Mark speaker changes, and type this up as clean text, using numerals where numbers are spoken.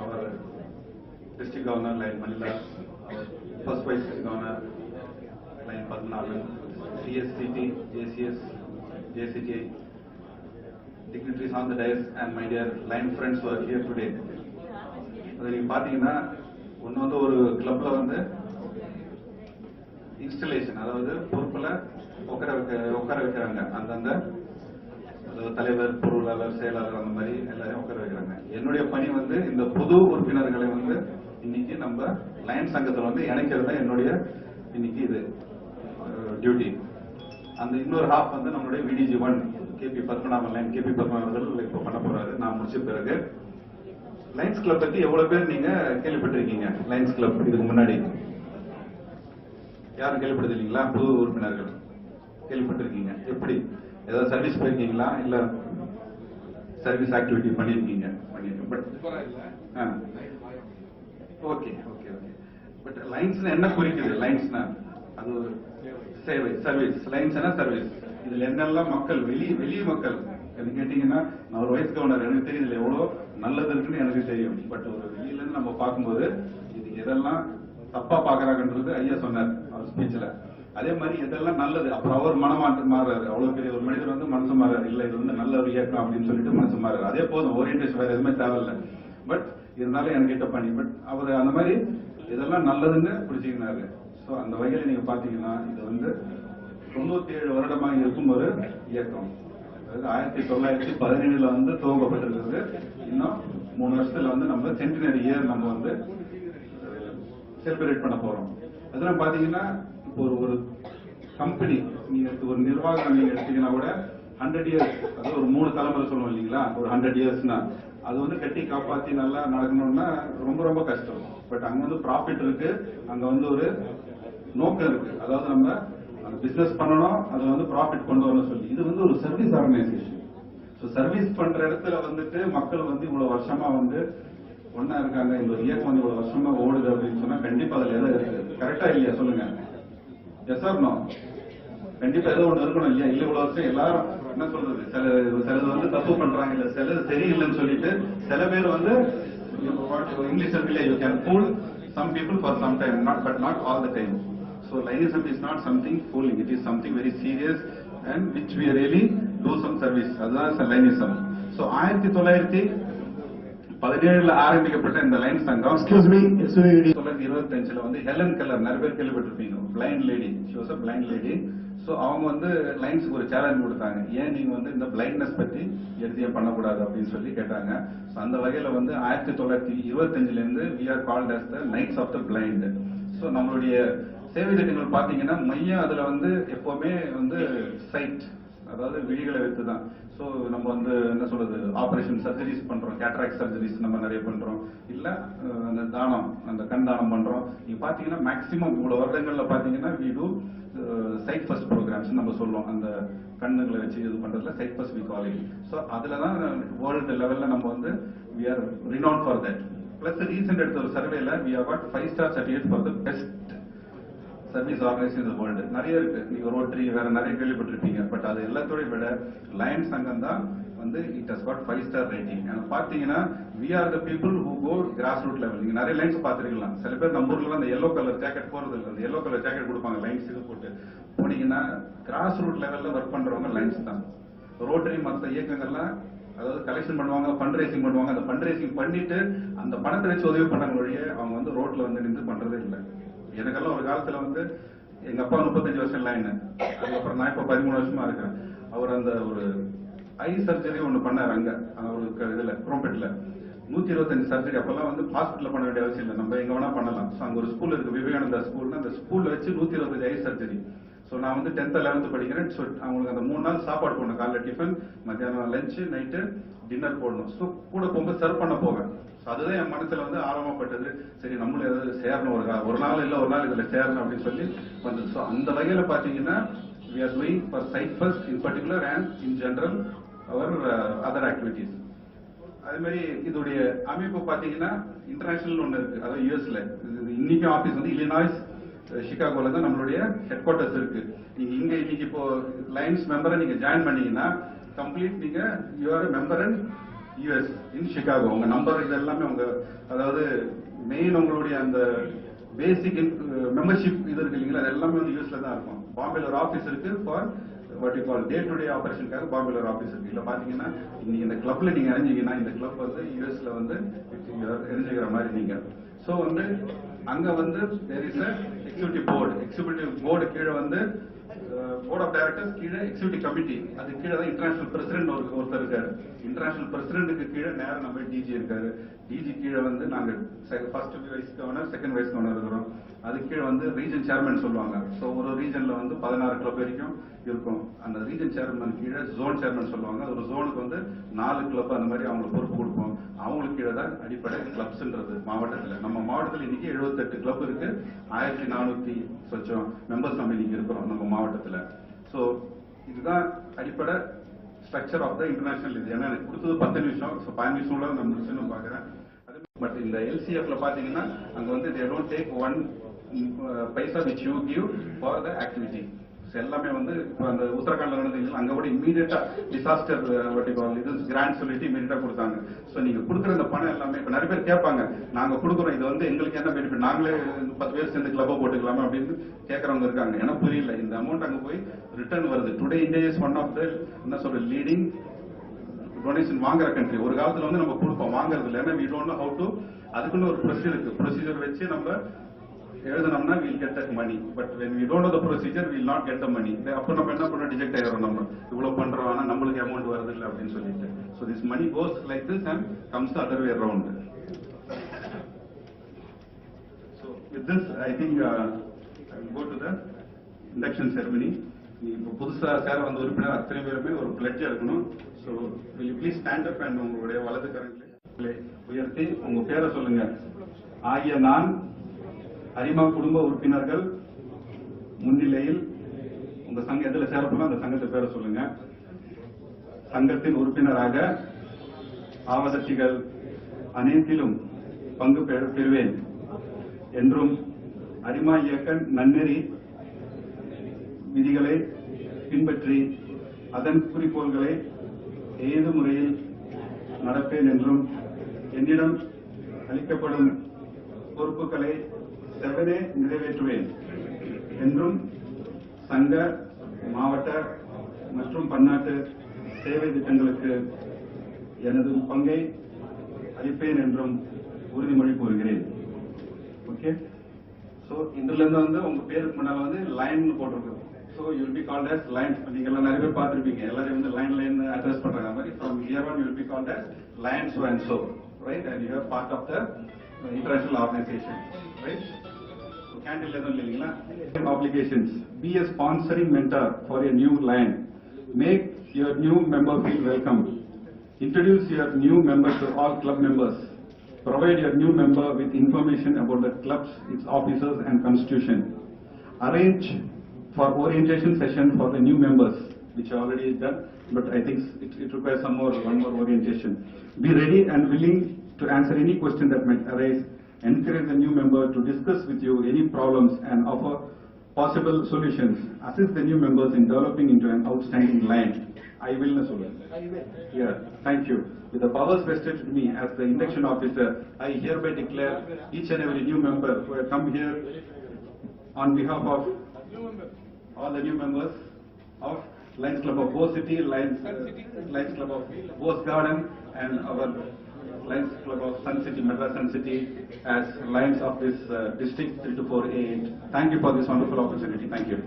Speaker 1: our District Governor, Lion Manila, our First Vice Governor, Lion Padmanabhan, CSCT, JCS, JCTA, dignitaries on the dais, and my dear Lion friends who are here today. நீங்க பாத்தீங்கன்னா ஒன்னு வந்து ஒரு கிளப்ல வந்து installation, அதாவது பொறுப்புல உட்கார வைக்கிறாங்க. அந்தந்த தலைவர், பொருளாளர், செயலாளர் அந்த மாதிரி எல்லாரையும் உட்கார வைக்கிறாங்க. என்னுடைய பணி வந்து இந்த புது உறுப்பினர்களை வந்து இன்னைக்கு நம்ம லயன்ஸ் சங்கத்தில் வந்து இணைக்கிறது தான் என்னுடைய இன்னைக்கு இது டியூட்டி. அந்த இன்னொரு ஹாஃப் வந்து நம்மளுடைய VTG 1 KP Padmanabhan line KP பத்மநாபர்கள் இப்போ பண்ண போறாரு. நான் முடிச்ச பிறகு லயன்ஸ் கிளப் பத்தி எவ்வளவு பேர் நீங்க கேள்விப்பட்டிருக்கீங்க? லயன்ஸ் கிளப் இதுக்கு முன்னாடி யாரும் கேள்விப்பட்டது இல்லைங்களா? புது உறுப்பினர்கள் கேள்விப்பட்டிருக்கீங்க. எப்படி ஏதாவது சர்வீஸ் போயிருக்கீங்களா? இல்ல சர்வீஸ் ஆக்டிவிட்டி பண்ணிருக்கீங்க? Okay okay okay. But lines என்ன குறிக்குது? லைன்ஸ்னா அது ஒரு சேவை, சர்வீஸ். லைன்ஸ்னா சர்வீஸ். இதுல என்னெல்லாம் மக்கள் வெளி மக்கள் கேட்டீங்கன்னா, நான் ஒரு வைஸ் கவர்னர், எனக்கு தெரியுது எவ்வளவு நல்லது இருக்குன்னு எனக்கு தெரியும். பட் ஒரு வெளியில இருந்து நம்ம பார்க்கும்போது இது எதெல்லாம் தப்பா பாக்குறாங்கன்றது ஐயா சொன்னார் அவர் ஸ்பீச்ல. அதே மாதிரி இதெல்லாம் நல்லது. அப்புறம் அவர் மனமாற்றம் மாறாரு. அவ்வளவு பெரிய ஒரு மனிதர் வந்து மனசு மாறாரு. இல்ல இது வந்து நல்ல ஒரு இயக்கம் அப்படின்னு சொல்லிட்டு மனசு மாறாரு. அதே போதும், ஓரியன்டேஷன் வேற எதுவுமே தேவையில்லை. பட் இருந்தாலும் என்கிட்ட பண்ணி பட் அவர் அந்த மாதிரி இதெல்லாம் நல்லதுன்னு பிடிச்சிக்கினாரு. ஸோ அந்த வகையில நீங்க பாத்தீங்கன்னா இது வந்து 97 வருடமாக இருக்கும் ஒரு இயக்கம். அதாவது 1917 வந்து துவங்கப்பட்டிருக்கிறது. இன்னும் 3 வருஷத்துல வந்து நம்ம சென்டினரி இயர் நம்ம வந்து செலிப்ரேட் பண்ண போறோம். அதெல்லாம் பாத்தீங்கன்னா இப்போ ஒரு கம்பெனி நீங்க ஒரு நிர்வாகம் நீங்க எடுத்தீங்கன்னா கூட 100 இயர்ஸ், அதாவது ஒரு 3 தலைமுறை சொல்லுவோம் இல்லைங்களா? ஒரு 100 இயர்ஸ்னா அது வந்து கட்டி காப்பாத்தி நல்லா நடக்கணும்னா ரொம்ப ரொம்ப கஷ்டம். பட் அங்க வந்து ப்ராஃபிட் இருக்கு, அங்க வந்து ஒரு நோக்கம் இருக்கு. அதாவது நம்ம அந்த பிசினஸ் பண்ணணும், அதுல வந்து ப்ராஃபிட் கொண்டு வரணும் சொல்லி. இது வந்து ஒரு சர்வீஸ் ஆர்கனைசேஷன். ஸோ சர்வீஸ் பண்ற இடத்துல வந்துட்டு மக்கள் வந்து இவ்வளவு வருஷமா வந்து ஒன்னா இருக்காங்க. இந்த இயக்கம் வந்து இவ்வளவு வருஷமா ஓடுது அப்படின்னு சொன்னா கண்டிப்பா அதுல எதாவது இருக்கு. கரெக்டா இல்லையா? சொல்லுங்க. Yes or no? கண்டிப்பா ஏதோ ஒண்ணு இருக்கணும் இல்லையா? இல்ல இவ்வளவு வருஷம் எல்லாரும் என்ன சொல்றது, சிலது வந்து தப்பு பண்றாங்க, இல்ல சிலது சரியில்லைன்னு சொல்லிட்டு சில பேர் வந்து இங்கிலீஷ் இருக்குல்ல, you can fool some people for some time, but not all the time. So Lionism is not something fooling, it is something very serious and which we really do some service. That's Lionism. So 1917 ஆரம்பிக்கப்பட்ட இந்த line சங்கம் 1925 வந்து Helen Keller, நிறைய பேர் கேள்விப்பட்டிருப்பீங்க, blind lady. She was a blind lady. So அவங்க வந்து லைன்ஸுக்கு ஒரு சேலஞ்ச் கொடுத்தாங்க. ஏன் நீங்க வந்து இந்த பிளைண்ட்னஸ் பத்தி எடுத்து பண்ணக்கூடாது அப்படின்னு சொல்லி கேட்டாங்க. ஸோ அந்த வகையில வந்து 1925 இருந்து we are called as the Knights of the Blind. So நம்மளுடைய சேவை திட்டங்கள் பாத்தீங்கன்னா மையம் அதுல வந்து எப்பவுமே வந்து சைட், அதாவது விழிகளை வைத்துதான். ஸோ நம்ம வந்து என்ன சொல்றது, ஆபரேஷன் சர்ஜரிஸ் பண்றோம், கேட்ராக்ட் சர்ஜரிஸ் நம்ம நிறைய பண்றோம், இல்ல அந்த தானம், அந்த கண் தானம் பண்றோம். நீங்க பாத்தீங்கன்னா மேக்சிமம் இவ்வளவு வருடங்கள்ல பாத்தீங்கன்னா we do sight first programmes நம்ம சொல்லுவோம். அந்த கண்ணுங்களை வச்சு இது பண்றதுல sight first we call it. So அதுலதான் வேர்ல்டு லெவல்ல நம்ம வந்து we are renowned for that. Plus recent எடுத்த ஒரு சர்வேல we have got 5-star certificate for the best service organisation இந்த வேர்ல்டு. நிறைய இருக்கு, நீங்க ரோட்டரி வேற நிறைய கேள்விப்பட்டிருப்பீங்க. பட் அது எல்லாத்தோட விட லயன்ஸ் சங்கம் தான் வந்து it has got 5-star rating. பாத்தீங்கன்னா we are the people who go grass root level. நீங்க நிறைய லைன்ஸ் பாத்துருக்கலாம். சில பேர் நம்ம ஊர்ல அந்த yellow கலர் ஜாக்கெட் போறது இல்லை, அந்த yellow கலர் ஜாக்கெட் கொடுப்பாங்க லைன்ஸ் இது போட்டு போனீங்கன்னா கிராஸ் ரூட் லெவல்ல ஒர்க் பண்றவங்க லைன்ஸ் தான். ரோட்டரி மற்ற இயக்கங்கள்லாம் அதாவது கலெக்ஷன் பண்ணுவாங்க, ஃபண்ட் ரைசிங் பண்ணுவாங்க. அந்த ஃபண்ட் ரைசிங் பண்ணிட்டு அந்த பணத்தை வச்சு உதவி பண்ணாங்க ஒழிய அவங்க வந்து ரோட்ல வந்து நின்று பண்றதே இல்லை. எனக்கெல்லாம் ஒரு காலத்துல வந்து எங்க அப்பா 35 வருஷம் லைன், அதுக்கப்புறம் நான் இப்ப 13 வருஷமா இருக்கேன். அவர் அந்த ஒரு ஐ சர்ஜரி ஒண்ணு பண்ணாரு அங்க அவருக்கு இதுல குரோம்பேட்ல 125 சர்ஜரி. அப்பெல்லாம் வந்து ஹாஸ்பிட்டல் பண்ண வேண்டிய அவசியம் இல்லை, நம்ம எங்க வேணா பண்ணலாம். அங்க ஒரு ஸ்கூல் இருக்கு, விவேகானந்தா ஸ்கூல். அந்த ஸ்கூல்ல வச்சு 125 ஐ சர்ஜரி. ஸோ நான் வந்து 10th 11th படிக்கிறேன். ஸோ அவங்களுக்கு அந்த 3 நாள் சாப்பாடு போடணும், காலைல டிஃபன், மத்தியானம் லஞ்சு, நைட்டு டின்னர் போடணும். ஸோ கூட போகும்போது சர்வ் பண்ண போவேன். அதுதான் என் மனசுல வந்து ஆரம்பப்பட்டது. சரி நம்மளும் ஏதாவது சேரணும், ஒரு நாள் இல்ல ஒரு நாள் இதுல சேரணும் அப்படின்னு சொல்லி வந்தது. ஸோ அந்த வகையில பாத்தீங்கன்னா we are doing for site first in particular and in general our other activities. அதே மாதிரி இதோடைய அமைப்பு பாத்தீங்கன்னா இன்டர்நேஷனல் ஒண்ணு இருக்கு, அதாவது யூஎஸ்ல. இன்னைக்கு ஆபீஸ் வந்து இல்லினாய்ஸ் சிகாகோல தான் நம்மளுடைய ஹெட் குவார்டர்ஸ் இருக்கு. நீங்க இங்க இன்னைக்கு இப்போ லைன்ஸ் மெம்பரை நீங்க ஜாயின் பண்ணீங்கன்னா கம்ப்ளீட் நீங்க you are member and US in Chicago. உங்க நம்பர் இது எல்லாமே உங்க அதாவது மெயின் உங்களுடைய அந்த பேசிக் மெம்பர்ஷிப் இது இருக்கு இல்லைங்களா, அது எல்லாமே வந்து யூஎஸ்ல தான் இருக்கும். பாம்பேல ஒரு ஆஃபீஸ் இருக்கு for what you call day to day ஆபரேஷனுக்காக பாம்பேல ஒரு ஆஃபீஸ் இருக்கு. இல்ல பாத்தீங்கன்னா இன்னைக்கு இந்த கிளப்ல நீங்க இறங்கிங்கன்னா இந்த கிளப் வந்து யூஎஸ்ல வந்து இறஞ்சிக்கிற மாதிரி நீங்க. சோ வந்து அங்க வந்து தேர் இஸ் எக்ஸிகியூட்டிவ் போர்டு கீழே வந்து போர்ட் ஆஃப் டைரக்டர்ஸ் கீழே எக்ஸிகியூட்டிவ் கமிட்டி, அது கீழே தான் இன்டர்நேஷனல் பிரசிடென்ட் ஒருத்தர் இருக்காரு. இன்டர்நேஷனல் பிரசிடென்ட்டுக்கு கீழே நேரம் நம்ம டிஜி இருக்காரு. டிஜி கீழே வந்து நாங்க first vice governor, second vice governor இருக்கிறோம். அது கீழே வந்து ரீஜன் சேர்மன் சொல்லுவாங்க. ஸோ ஒரு ரீஜன்ல வந்து 16 கிளப் வரைக்கும் இருக்கும். அந்த ரீஜன் சேர்மன் கீழே ஜோன் சேர்மன் சொல்லுவாங்க. ஒரு ஜோனுக்கு வந்து 4 கிளப் அந்த மாதிரி அவங்களுக்கு பொறுப்பு கொடுப்போம். அவங்களுக்கு கீழே தான் அடிப்படை கிளப்ஸ்ன்றது மாவட்டத்தில். நம்ம மாவட்டத்தில் இன்னைக்கு 78 கிளப் இருக்கு. 1400 சொச்சம் மெம்பர்ஸ் நம்ம இன்னைக்கு இருக்கிறோம் நம்ம மாவட்டத்தில். ஸோ இதுதான் அடிப்படை ஸ்ட்ரக்சர் ஆஃப் த இன்டர்நேஷனல். இது ஏன்னா எனக்கு கொடுத்தது 10 நிமிஷம். ஸோ 15 நிமிஷம்ல நான் முடிச்சுன்னு பாக்குறேன். பட் இந்த எல்சிஎஃப்ல பாத்தீங்கன்னா அங்க வந்து they don't take one paisa which you give for the activity. எல்லாமே வந்து இப்போ அந்த உத்தரகாண்ட்ல நடந்தீங்க அங்க கூட இமீடியட்டா டிசாஸ்டர் இது கிராண்ட் சொல்லிட்டு இமீடியட்டா கொடுத்தாங்க. சோ நீங்க கொடுக்குற இந்த பணம் எல்லாமே இப்ப நிறைய பேர் கேட்பாங்க, நாங்க கொடுக்குறோம் இது வந்து எங்களுக்கு என்ன பெனிஃபிட், நாங்களே 10 பேர் சேர்ந்து கிளப்ப போட்டுக்கலாமா அப்படின்னு கேட்கறவங்க இருக்காங்க. ஏன்னா புரியல இந்த அமௌண்ட் அங்க போய் ரிட்டர்ன் வருது. Today India is one of the என்ன சொல்ற லீடிங் டொனேஷன் வாங்குற கண்ட்ரி. ஒரு காலத்துல வந்து நம்ம கொடுப்போம், வாங்குறது இல்லை. ஏன்னா we don't know how to, அதுக்குன்னு ஒரு ப்ரொசீஜர் வச்சு நம்ம எழுதணும்னா we'll get that money. But when we don't know the procedure, we'll not get the money. அப்ப நம்ம என்ன பண்ண டிஜெக்ட் ஆயிரும், நம்ம இவ்வளவு பண்றோம் ஆனா நம்மளுக்கு அமௌண்ட் வருது இல்லை அப்படின்னு சொல்லிட்டு. So this money goes like this and comes the other way around. So with this I think I will go to the induction ceremony. இப்போ புதுசா சேர வந்த உறுப்பினர் அத்தனை பேருமே ஒரு பிளட்ஜ் எடுக்கணும். So will you please stand up and உங்களுடைய வலது கரங்களை உயர்த்தி உங்க பேரை சொல்லுங்க. ஆகிய நான் அரிமா குடும்ப உறுப்பினர்கள் முன்னிலையில் உங்க சங்கம் எதுல சேரப்போனா அந்த சங்கத்தை பேரை சொல்லுங்க. சங்கத்தின் உறுப்பினராக ஆவதத்திகள் அனைத்திலும் பங்கு பெறுவேன் என்றும் அரிமா இயக்க நன்னெறி விதிகளை பின்பற்றி அதன் குறிக்கோள்களை ஏது முறையில் நடப்பேன் என்றும் என்னிடம் அளிக்கப்படும் பொறுப்புகளை செவ்வனே நிறைவேற்றுவேன் என்றும் சங்க மாவட்ட மற்றும் பன்னாட்டு சேவை திட்டங்களுக்கு எனது பங்கை அளிப்பேன் என்றும் உறுதிமொழி கூறுகிறேன். ஓகே. சோ இதுல இருந்து வந்து உங்க பேருக்கு முன்னால வந்து லைன் போட்டிருக்கு. So you will be called as line. நீங்க எல்லாம் நிறைய பேர் பார்த்திருப்பீங்க, எல்லாரும் வந்து லைன் அட்ரஸ் பண்றாங்க மாதிரி. From here on you will be called as line so and so, right? And you are part of the international organization, right? So candle level இல்லீங்களா? Obligations. Be a sponsoring mentor for a new line. Make your new member feel welcome. Introduce your new member to all club members. Provide your new member with information about the clubs, its officers and constitution. Arrange for orientation session for the new members, which already is done, but I think it requires one more orientation. Be ready and willing to answer any question that might arise. Encourage the new member to discuss with you any problems and offer possible solutions. Assist the new members in developing into an outstanding line. I will. Yeah, thank you. With the powers vested in me as the induction officer, I hereby declare each and every new member who has come here on behalf of all the new members of Lions Club of Bose City, Lions Club of Bose Garden, and our Lions Club of Sun City, Madras Sun City, as Lions of this district 324A8. Thank you for this wonderful opportunity. Thank you.